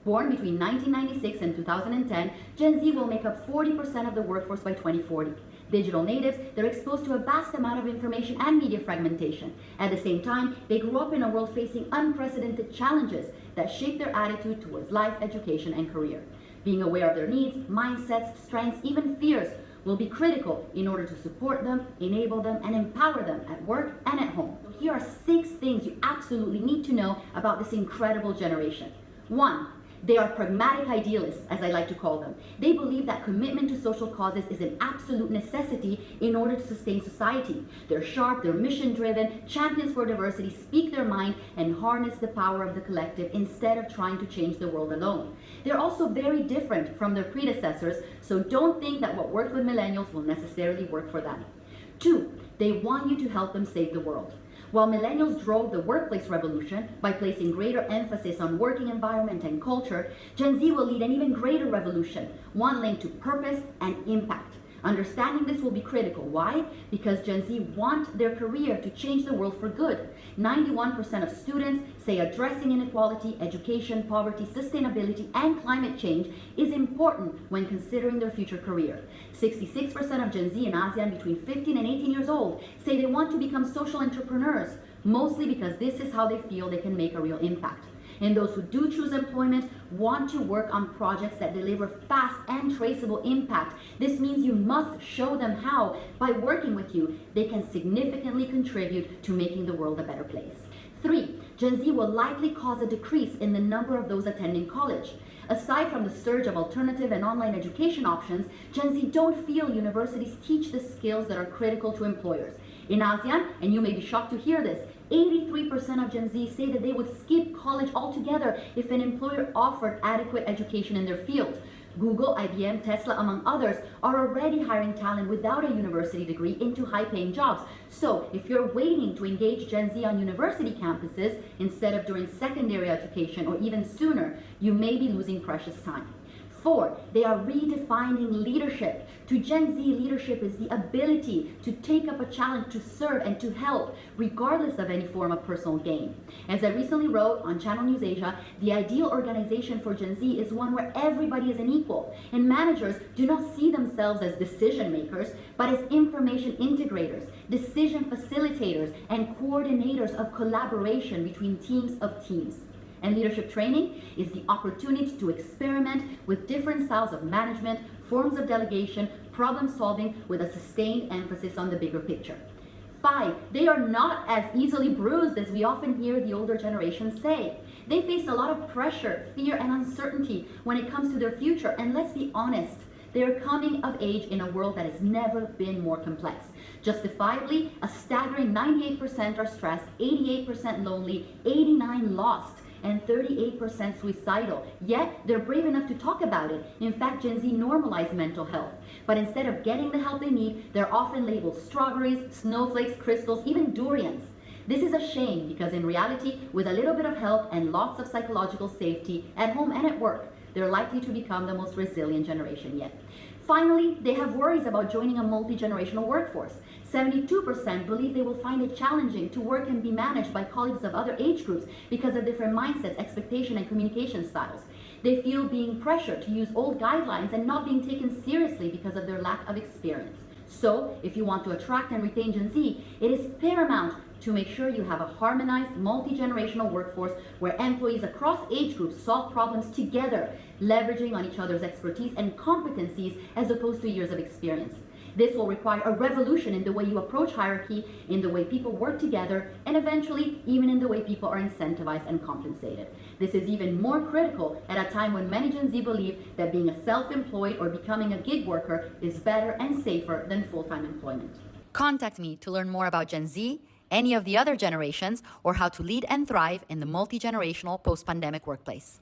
Born between 1996 and 2010, Gen Z will make up 40% of the workforce by 2040. Digital natives, they're exposed to a vast amount of information and media fragmentation. At the same time, they grew up in a world facing unprecedented challenges that shape their attitude towards life, education, and career. Being aware of their needs, mindsets, strengths, even fears will be critical in order to support them, enable them, and empower them at work and at home. So here are 6 things you absolutely need to know about this incredible generation. 1. They are pragmatic idealists, as I like to call them. They believe that commitment to social causes is an absolute necessity in order to sustain society. They're sharp, they're mission-driven, champions for diversity, speak their mind, and harness the power of the collective instead of trying to change the world alone. They're also very different from their predecessors, so don't think that what worked with millennials will necessarily work for them. 2. They want you to help them save the world. While millennials drove the workplace revolution by placing greater emphasis on working environment and culture, Gen Z will lead an even greater revolution, one linked to purpose and impact. Understanding this will be critical. Why? Because Gen Z want their career to change the world for good. 91% of students say addressing inequality, education, poverty, sustainability, and climate change is important when considering their future career. 66% of Gen Z in ASEAN between 15 and 18 years old say they want to become social entrepreneurs, mostly because this is how they feel they can make a real impact. And those who do choose employment want to work on projects that deliver fast and traceable impact. This means you must show them how, by working with you, they can significantly contribute to making the world a better place. 3. Gen Z will likely cause a decrease in the number of those attending college. Aside from the surge of alternative and online education options, Gen Z don't feel universities teach the skills that are critical to employers. In ASEAN, and you may be shocked to hear this, 83% of Gen Z say that they would skip college altogether if an employer offered adequate education in their field. Google, IBM, Tesla, among others, are already hiring talent without a university degree into high-paying jobs. So if you're waiting to engage Gen Z on university campuses instead of during secondary education or even sooner, you may be losing precious time. 4, they are redefining leadership. To Gen Z, leadership is the ability to take up a challenge, to serve, and to help, regardless of any form of personal gain. As I recently wrote on Channel News Asia, the ideal organization for Gen Z is one where everybody is an equal, and managers do not see themselves as decision makers, but as information integrators, decision facilitators, and coordinators of collaboration between teams of teams. And leadership training is the opportunity to experiment with different styles of management, forms of delegation, problem solving with a sustained emphasis on the bigger picture. 5, they are not as easily bruised as we often hear the older generation say. They face a lot of pressure, fear, and uncertainty when it comes to their future. And let's be honest, they are coming of age in a world that has never been more complex. Justifiably, a staggering 98% are stressed, 88% lonely, 89% lost, and 38% suicidal. Yet, they're brave enough to talk about it. In fact, Gen Z normalized mental health. But instead of getting the help they need, they're often labeled strawberries, snowflakes, crystals, even durians. This is a shame because in reality, with a little bit of help and lots of psychological safety at home and at work, they're likely to become the most resilient generation yet. Finally, they have worries about joining a multi-generational workforce. 72% believe they will find it challenging to work and be managed by colleagues of other age groups because of different mindsets, expectation, and communication styles. They feel being pressured to use old guidelines and not being taken seriously because of their lack of experience. So, if you want to attract and retain Gen Z, it is paramount to make sure you have a harmonized, multi-generational workforce where employees across age groups solve problems together, leveraging on each other's expertise and competencies as opposed to years of experience. This will require a revolution in the way you approach hierarchy, in the way people work together, and eventually even in the way people are incentivized and compensated. This is even more critical at a time when many Gen Z believe that being a self-employed or becoming a gig worker is better and safer than full-time employment. Contact me to learn more about Gen Z, any of the other generations, or how to lead and thrive in the multi-generational post-pandemic workplace.